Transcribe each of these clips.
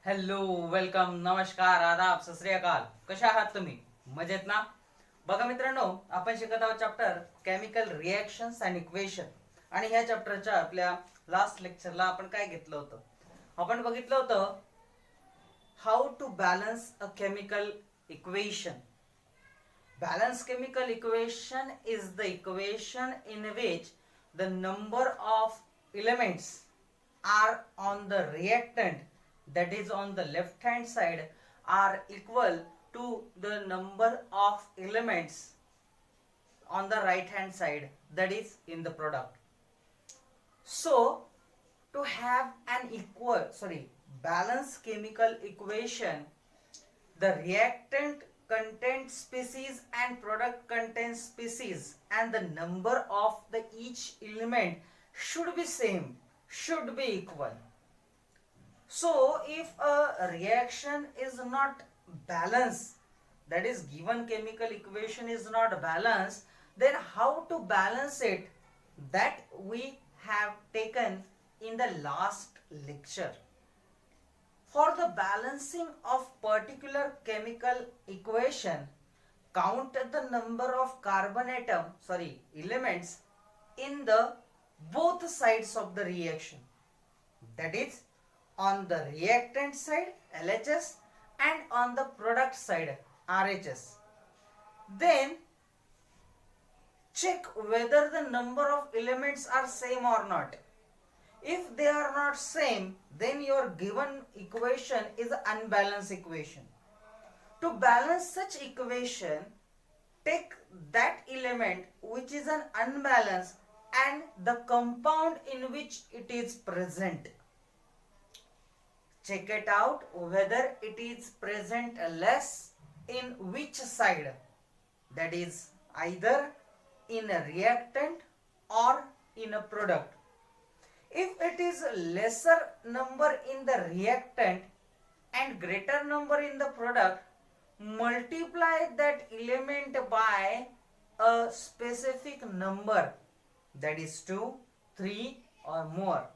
Hello, welcome, नमस्कार, आदाब, सत श्री अकाल. कशा आहात तुम्ही? मजेत ना? बघा मित्रांनो, आपण शिकत आहोत chapter chemical reactions and equation. आणि ह्या चॅप्टरच्या आपल्या लास्ट लेक्चरला आपण काय घेतलं होतं? आपण बघितलं होतं how to balance a chemical equation. Balanced chemical equation is the equation in which the number of elements are on the reactant, that is on the left hand side, are equal to the number of elements on the right hand side, that is in the product. So to have an balanced chemical equation, the reactant content species and product content species and the number of the each element should be same, should be equal. So if a reaction is not balanced, that is given chemical equation is not balanced, then how to balance it, that we have taken in the last lecture. For the balancing of particular chemical equation, count the number of elements in the both sides of the reaction. That is on the reactant side LHS and on the product side RHS. Then check whether the number of elements are same or not. If they are not same, then your given equation is an unbalanced equation. To balance such equation, take that element which is an unbalanced and the compound in which it is present. Check it out whether it is present less in which side, that is either in a reactant or in a product. If it is lesser number in the reactant and greater number in the product, multiply that element by a specific number, that is 2, 3 or more.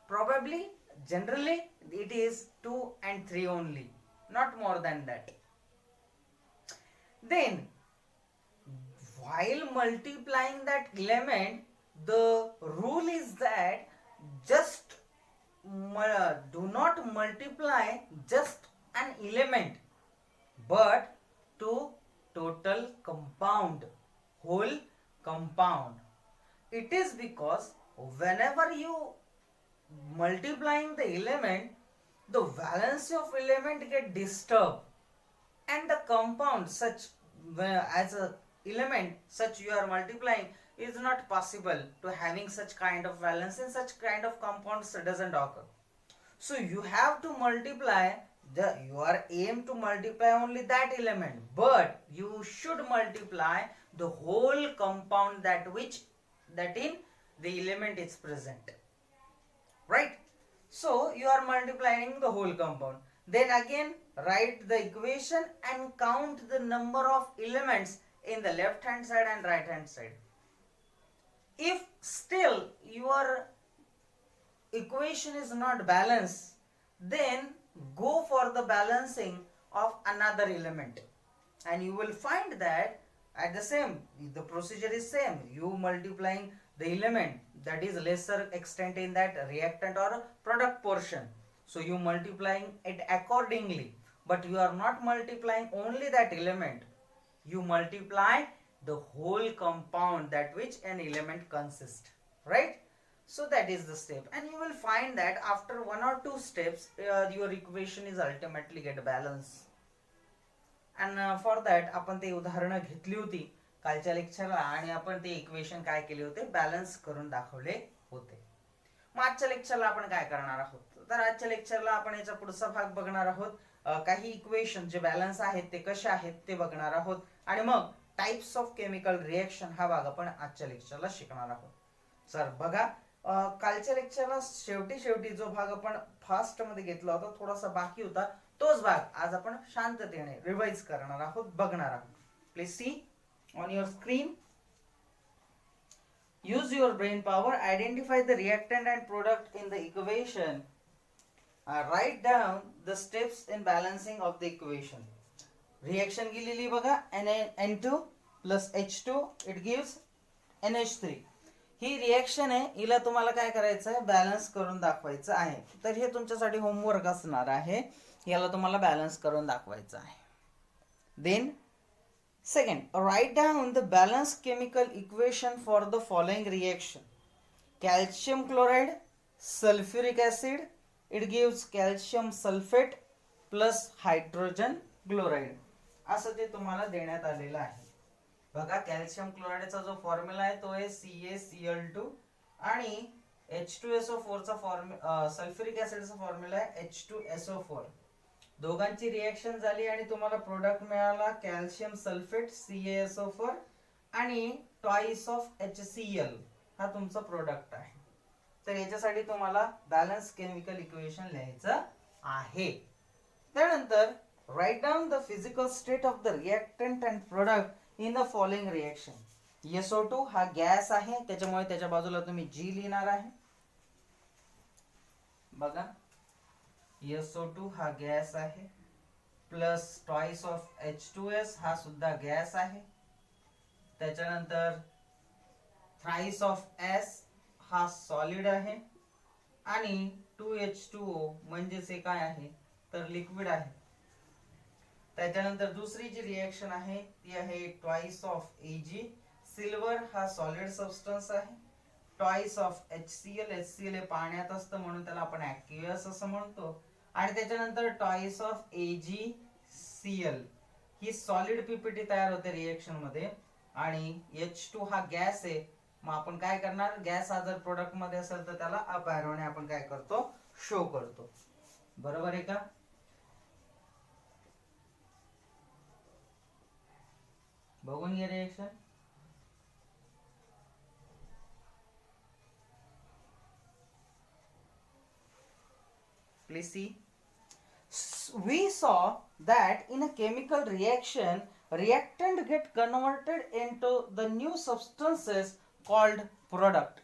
Probably, generally it is 2 and 3 only, not more than that. Then while multiplying that element, the rule is that just do not multiply just an element, but to total compound, whole compound. It is because whenever you multiplying the element, the valency of element get disturbed and the compound such as a element such you are multiplying is not possible to having such kind of valence and such kind of compounds doesn't occur. So you have to multiply your aim to multiply only that element, but you should multiply the whole compound that in the element is present, right? So you are multiplying the whole compound. Then again write the equation and count the number of elements in the left hand side and right hand side. If still your equation is not balanced, then go for the balancing of another element and you will find that at the procedure is same. You multiplying the element that is lesser extent in that reactant or product portion, so you multiplying it accordingly, but you are not multiplying only that element, you multiply the whole compound that which an element consists, right? So that is the step, and you will find that after one or two steps your equation is ultimately get balanced. And for that आपण ते उदाहरणं घेतली होती कालच्या लेक्चरला आणि आपण ते equation काय केले होते, बॅलन्स करून दाखवले होते. मग आजच्या लेक्चरला आपण काय करणार आहोत, तर आजच्या लेक्चरला आपण याचा पुढचा भाग बघणार आहोत. काही इक्वेशन जे बॅलन्स आहेत ते कसे आहेत ते बघणार आहोत आणि मग टाइप्स ऑफ केमिकल रिएक्शन हा भाग आपण आजच्या लेक्चरला शिकणार आहोत. सर बघा, कालच्या लेक्चरला शेवटी जो भाग आपण फास्ट मध्ये घेतला होता, थोडासा बाकी होता, तोच भाग आज आपण शांततेने रिवाइज करणार आहोत, बघणार आहोत. Please see on your screen. Use your brain power. Identify the reactant and product in the equation write down the steps in balancing of the equation. Reaction गेलेली बघा, N2 plus H2 it gives NH3. He reaction आहे, हिला तुम्हाला काय करायचं आहे, balance करून दाखवायचं आहे. तर हे तुमच्यासाठी होमवर्क असणार आहे, याला तुम्हाला बॅलन्स करून दाखवायचं आहे. Then second, write down the balanced chemical equation for the following reaction. Calcium chloride, sulfuric acid, it gives calcium sulfate plus hydrogen chloride. असं ते तुम्हाला देण्यात आलेलं आहे. बघा, कॅल्शियम क्लोराइडचा जो फॉर्म्युला आहे तो आहे CaCl2 आणि H2SO4 चा सल्फ्युरिक ऍसिडचा फॉर्म्युला आहे H2SO4. दोघांची रिएक्शन झाली आणि तुम्हाला प्रोडक्ट मिळाला कॅल्शियम सल्फेट CaSO4 आणि ट्वाइस ऑफ HCl. हा तुमचा प्रोडक्ट आहे. तर याच्यासाठी तुम्हाला बॅलन्स केमिकल इक्वेशन लिहायचं आहे. त्यानंतर write down the physical state of the reactant and product in the following reaction. SO2 हा गॅस आहे, त्याच्यामुळे त्याच्या बाजूला तुम्ही G लिहिणार आहे. बघा, SO2 हा गॅस आहे प्लस ट्वाइस ऑफ H2S हा सुद्धा गॅस आहे. त्याच्यानंतर थ्राइस ऑफ S हा सॉलिड आहे आणि 2H2O म्हणजेच हे काय आहे तर लिक्विड आहे. त्याच्यानंतर दुसरी जी रिएक्शन आहे ती आहे ट्वाइस ऑफ Ag. सिल्वर हा सॉलिड सबस्टन्स आहे. Twice of HCl. HCl हे पाण्यात असतं म्हणून त्याला आपण ॲक्व्हियस असं म्हणतो. आणि त्याच्यानंतर twice of AgCl he solid PPT तयार होते रिएक्शन मध्ये आणि H2 हा गॅस आहे. मग आपण काय करणार, गॅस हा जर प्रोडक्ट मध्ये असेल तर त्याला अप एरोने आपण काय करतो, शो करतो. बरोबर आहे का? बघून घे reaction. Please see. We saw that in a chemical reaction, reactant get converted into the new substances called product.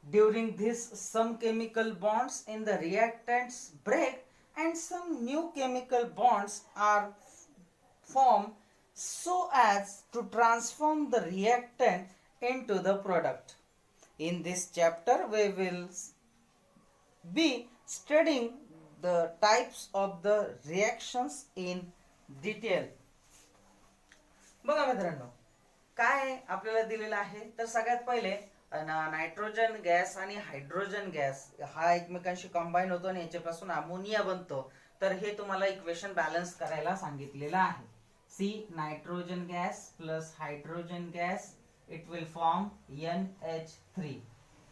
During this, some chemical bonds in the reactants break and some new chemical bonds are formed so as to transform the reactant into the product. In this chapter, we will be studying the types of the reactions in detail. बघा मित्रांनो, काय आपल्याला दिलेलं आहे तर सगळ्यात पहिले nitrogen gas आणि हायड्रोजन गॅस हा एकमेकांशी कंबाईन होतो आणि याच्यापासून अमोनिया बनतो. तर हे तुम्हाला इक्वेशन बॅलन्स करायला सांगितलेलं आहे. C nitrogen gas plus hydrogen gas it will form NH3.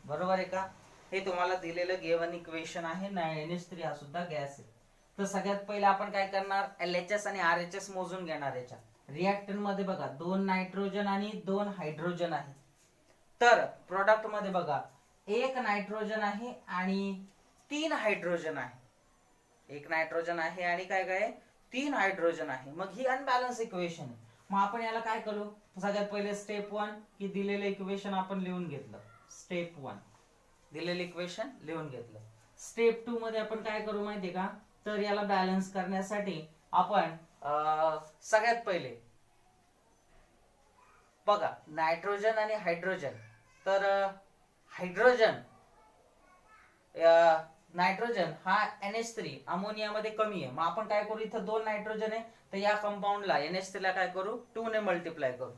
बरोबर आहे का? हे तुम्हाला दिलेलं गिवन इक्वेशन आहे. NH3 हा सुद्धा गॅस आहे. तर सगळ्यात पहिले आपण काय करणार, LHS आणि RHS मोजून घेणार. याच्या रिएक्टंट मध्ये बघा 2 नायट्रोजन आणि 2 हायड्रोजन आहे. तर प्रोडक्ट मध्ये बघा 1 नायट्रोजन आहे आणि 3 हायड्रोजन आहे. 1 नायट्रोजन आहे आणि काय काय 3 हायड्रोजन आहे. मग ही अनबॅलन्स इक्वेशन आहे. मग आपण याला काय करू, सगळ्यात पहिले स्टेप 1 की दिलेलं इक्वेशन आपण लिहून घेतलं. स्टेप 1 दिलेलं इक्वेशन लिहून घेतलं. स्टेप 2 मध्ये आपण काय करू माहितीये का, तर याला बॅलन्स करण्यासाठी आपण सगळ्यात पहिले बघा नायट्रोजन आणि हायड्रोजन. तर हायड्रोजन नायट्रोजन हा NH3 अमोनिया मध्ये कमी आहे. मग आपण काय करू, इथं 2 नायट्रोजन आहे तर या कंपाऊंडला NH3 ला काय करू 2 ने मल्टिप्लाय करू.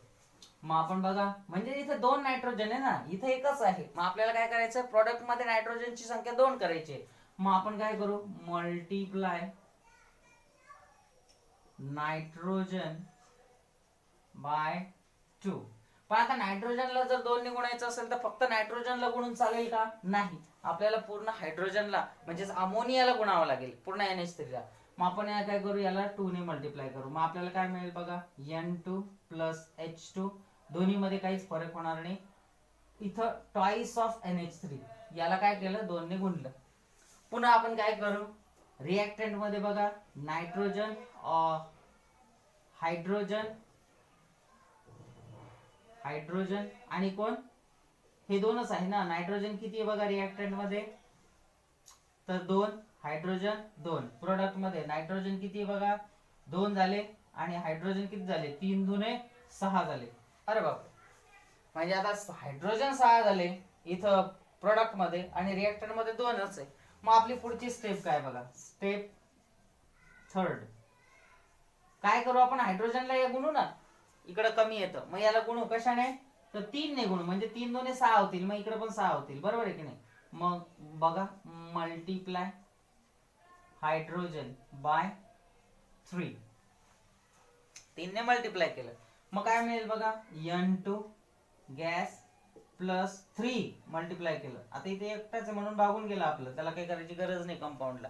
मग आपण बघा म्हणजे इथे 2 नायट्रोजन आहे ना, इथे एकच आहे. मग आपल्याला काय करायचं, प्रोडक्ट मध्ये नायट्रोजनची संख्या 2 करायची. मग आपण काय करू, मल्टिप्लाय नायट्रोजन बाय 2. पण आता नायट्रोजनला जर 2 ने गुणायचं असेल तर फक्त नायट्रोजनला गुणून चालेल का, नाही. आपल्याला पूर्ण हायड्रोजनला म्हणजेच अमोनियाला गुणावं लागेल, पूर्ण NH3 ला. मग आपण काय करू, याला 2 ने मल्टिप्लाय करू. मग आपल्याला काय मिळेल बघा, N2 प्लस H2. दोन्ही मध्ये काहीच फरक होणार नाही. इथं ट्वाइस ऑफ NH3 याला काय केलं 2 ने गुणलं. पुन्हा आपण काय करू, रिएक्टंट मध्ये बघा नायट्रोजन हायड्रोजन हायड्रोजन आणि कोण, हे दोनच आहे ना. नायट्रोजन किती आहे बघा रिएक्टंट मध्ये, तर 2, हायड्रोजन 2. प्रोडक्ट मध्ये नायट्रोजन किती आहे बघा 2 झाले आणि हायड्रोजन किती झाले 3 दुने 6 झाले. अरे बापरे, म्हणजे आता हायड्रोजन 6 झाले इथं प्रोडक्ट मध्ये आणि रिएक्टर मध्ये 2च आहे. मग आपली पुढची स्टेप काय बघा, स्टेप थर्ड. काय करू आपण, हायड्रोजनला या गुणू ना, इकडे कमी येतं मग याला गुणू कशाने, तर 3 ने गुणू, म्हणजे 3 दुने 6 होतील, मग इकडे पण 6 होतील, बरोबर आहे की नाही. मग बघा मल्टिप्लाय हायड्रोजन बाय 3, 3 ने मल्टिप्लाय केलं मग काय मिळेल बघा, N2 गॅस प्लस 3 मल्टिप्लाय केलं. आता इथे एकटाच आहे म्हणून भागून गेला आपलं, त्याला काही करायची गरज नाही कंपाऊंडला.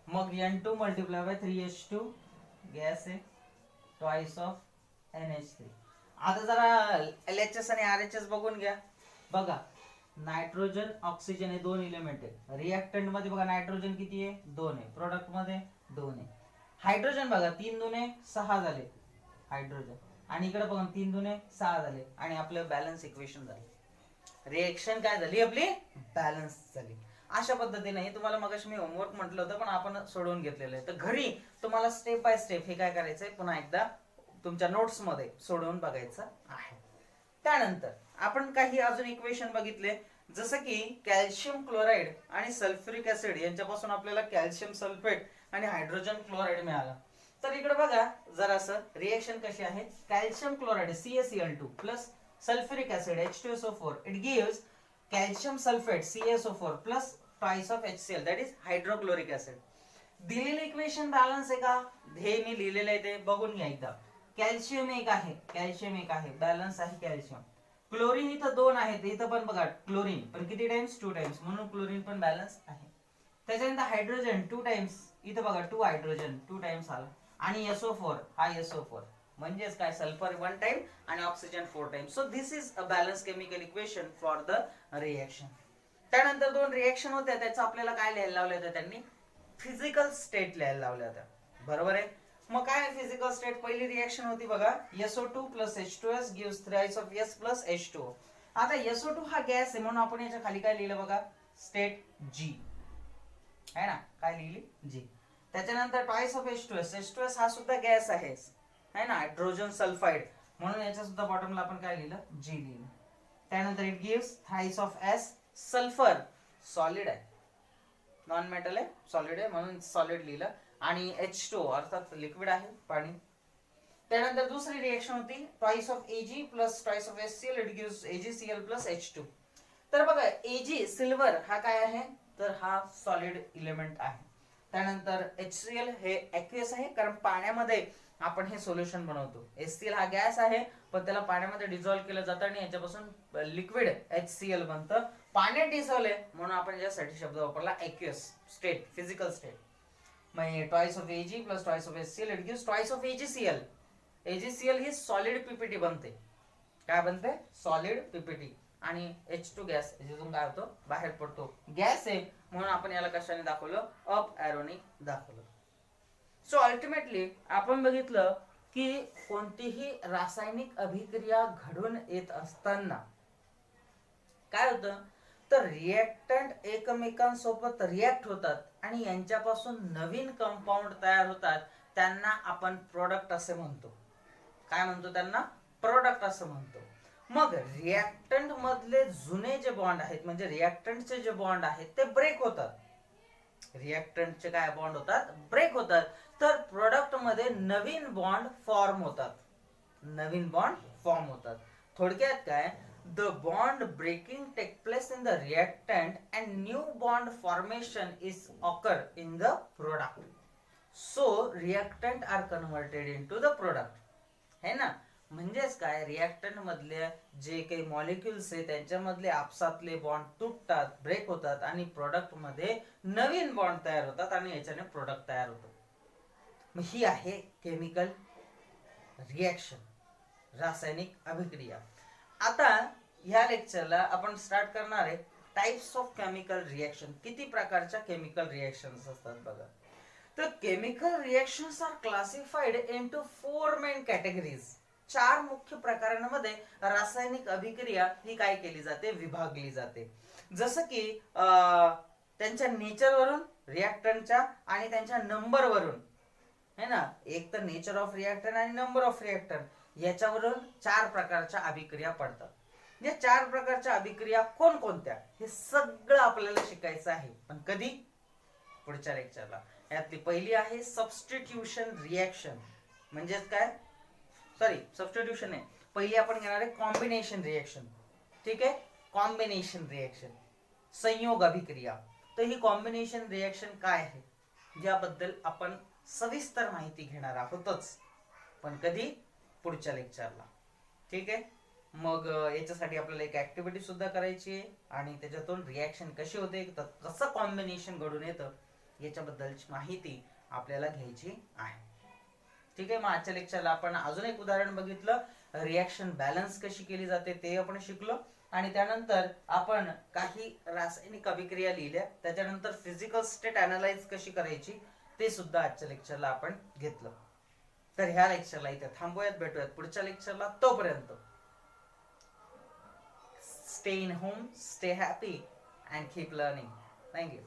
मग N2 multiply by 3H2 gas आहे ट्वाइस ऑफ NH3. आता जरा LHS आणि RHS बघून घ्या. बघा नायट्रोजन ऑक्सिजन हे 2 एलिमेंट आहे. रिएक्टंट मध्ये बघा नायट्रोजन किती आहे 2 आहे, प्रोडक्ट मध्ये 2 आहे. हायड्रोजन बघा 3 दुने 6 झाले हायड्रोजन, आणि इकडे बघा 3 दुने 6 झाले आणि आपलं बॅलन्स इक्वेशन झालं. रिएक्शन काय झाली आपली, बॅलन्स झाली. अशा पद्धतीने तुम्हाला मगाशी मी होमवर्क म्हटलं होतं पण आपण सोडवून घेतलेलं आहे. तर घरी तुम्हाला स्टेप बाय स्टेप हे काय करायचंय पुन्हा एकदा तुमच्या नोट्स मध्ये सोडवून बघायचं आहे. त्यानंतर आपण काही अजून इक्वेशन बघितले, जसं की कॅल्शियम क्लोराईड आणि सल्फ्युरिक ऍसिड यांच्यापासून आपल्याला कॅल्शियम सल्फेट आणि हायड्रोजन क्लोराईड मिळाला. तर इकडे बघा जरासं रिएक्शन कशी आहे, calcium chloride CaCl2 plus sulphuric acid H2SO4, it gives calcium sulphate CaSO4 plus twice of HCl, that is hydrochloric acid. दिलेलं इक्वेशन बॅलन्स आहे का, हे मी लिहिलेलं आहे ते बघून घ्या एकदा. कॅल्शियम एक आहे, कॅल्शियम एक आहे, बॅलन्स आहे कॅल्शियम. क्लोरीन इथं 2 आहेत, इथं पण बघा क्लोरीन पण किती टाइम्स 2 टाइम्स, म्हणून क्लोरीन पण बॅलन्स आहे. त्याच्यानंतर हायड्रोजन 2 टाइम्स, इथं बघा 2 हायड्रोजन 2 टाइम्स आला, आणि SO4 हा SO4, म्हणजेच काय सल्फर 1 टाइम आणि oxygen 4 time. So this is a balance chemical equation for the reaction. त्यानंतर 2 रिएक्शन होत्या, त्याचं आपल्याला काय लिहायला लावलं होतं त्यांनी, फिजिकल स्टेट लिहायला लावल्या होत्या, बरोबर आहे. मग काय फिजिकल स्टेट, पहिली रिएक्शन होती बघा SO2 plus H2S gives thrice of S plus H2O. आता SO2 हा गॅस आहे म्हणून आपण याच्या खाली काय लिहिलं बघा, स्टेट G है ना, काय लिहिली G. त्याच्यानंतर ट्वाइस ऑफ H2S, H2S हा सुद्धा गॅस आहे है ना, हायड्रोजन सल्फाइड, म्हणून याच्या सुद्धा बॉटमला आपण काय लिहिलं G लिहिलं. त्यानंतर it gives thrice of S, sulphur solid आहे, नॉन मेटल आहे, सॉलिड आहे म्हणून सॉलिड लिहिलं, आणि H2O अर्थात लिक्विड आहे पाणी. त्यानंतर दुसरी रिएक्शन होती twice of Ag plus twice of HCl, it gives AgCl plus H2. तर बघा Ag सिल्वर हा काय आहे, तर हा सॉलिड इलेमेंट आहे. त्यानंतर HCl हे ऍक्वियस आहे, कारण पाण्यामध्ये आपण हे सोल्युशन बनवतो. HCl हा गॅस आहे पण त्याला पाण्यामध्ये डिझॉल्व्ह केलं जातं आणि याच्यापासून लिक्विड HCl बनतं. पाण्यात डिझॉल्व्ह आहे म्हणून आपण यासाठी शब्द वापरला ऍक्वियस स्टेट, फिजिकल स्टेट. मग twice of Ag plus twice of HCl, it gives twice of AgCl. AgCl he solid PPT बनते, काय बनते सॉलिड PPT, आणि H2 गॅस जिथून काय होतो बाहेर पडतो, गॅस आहे म्हणून आपण याला कशाने दाखवलं, अप एरोने दाखवलं. सो अल्टिमेटली आपण बघितलं की कोणतीही रासायनिक अभिक्रिया घडून येत असताना काय होतं, तर रिएक्टंट एकमेकांसोबत रिएक्ट होतात आणि यांच्यापासून नवीन कंपाऊंड तयार होतात, त्यांना आपण प्रोडक्ट असे म्हणतो. काय म्हणतो त्यांना, प्रोडक्ट असं म्हणतो. मग रिएक्टंट मधले जुने जे बॉन्ड आहेत, म्हणजे रिएक्टंटचे जे बॉन्ड आहेत ते ब्रेक होतात. रिएक्टंटचे काय बॉन्ड होतात, ब्रेक होतात, तर प्रोडक्ट मध्ये नवीन बॉन्ड फॉर्म होतात, नवीन बॉन्ड फॉर्म होतात. थोडक्यात काय, the bond breaking take place in the reactant and new bond formation is occur in the product. So reactant are converted into the product, है ना. म्हणजेच काय, रिएक्टंट मधले जे काही मॉलिक्युल्स आहेत त्यांच्यामधले आपसातले बॉन्ड तुटतात, ब्रेक होतात आणि प्रोडक्ट मध्ये नवीन बॉन्ड तयार होतात आणि याच्याने प्रोडक्ट तयार होतो. मग ही आहे केमिकल रिएक्शन, रासायनिक अभिक्रिया. आता ह्या लेक्चरला आपण स्टार्ट करणार आहे टाइप्स ऑफ केमिकल रिएक्शन. किती प्रकारच्या केमिकल रिएक्शन्स असतात बघा. तर chemical reactions are classified into 4 main categories. 4 मुख्य प्रकारांमध्ये रासायनिक अभिक्रिया ही काय केली जाते, विभागली जाते. जसं की त्यांच्या नेचरवरून रिॲक्टंटच्या आणि त्यांच्या नंबरवरून, है ना, एक तर नेचर ऑफ रिॲक्टंट आणि नंबर ऑफ रिॲक्टंट याच्यावरून 4 प्रकारच्या अभिक्रिया पडतात। या 4 प्रकारच्या अभिक्रिया कोणकोणत्या हे सगळं आपल्याला शिकायचं आहे, पण कधी? पुढच्या लेक्चरला। यातली पहिली आहे सबस्टिट्यूशन रिॲक्शन, म्हणजेच काय, सॉरी सबस्टिट्यूशन नाही, पहिली आपण घेणार आहे कॉम्बिनेशन रिॲक्शन। ठीक आहे, कॉम्बिनेशन रिॲक्शन, संयोग अभिक्रिया। तर ही कॉम्बिनेशन रिॲक्शन काय आहे याबद्दल आपण सविस्तर माहिती घेणार आहोतच, पण कधी? पुढच्या लेक्चरला। ठीक आहे, मग याच्यासाठी आपल्याला एक ऍक्टिव्हिटी सुद्धा करायची आहे आणि त्याच्यातून रिॲक्शन कशी होते, कसं कॉम्बिनेशन घडून येतं याच्याबद्दलची माहिती आपल्याला घ्यायची आहे। ठीक आहे, मग आजच्या लेक्चरला आपण अजून एक उदाहरण बघितलं, रिॲक्शन बॅलन्स कशी केली जाते ते आपण शिकलो, आणि त्यानंतर आपण काही रासायनिक अभिक्रिया लिहिल्या, त्याच्यानंतर फिजिकल स्टेट अनालाइज कशी करायची ते सुद्धा आजच्या लेक्चरला आपण घेतलं। तर ह्या लेक्चरला इथे थांबूयात, भेटूयात पुढच्या लेक्चरला। तोपर्यंत stay in home, stay happy and keep learning. Thank you.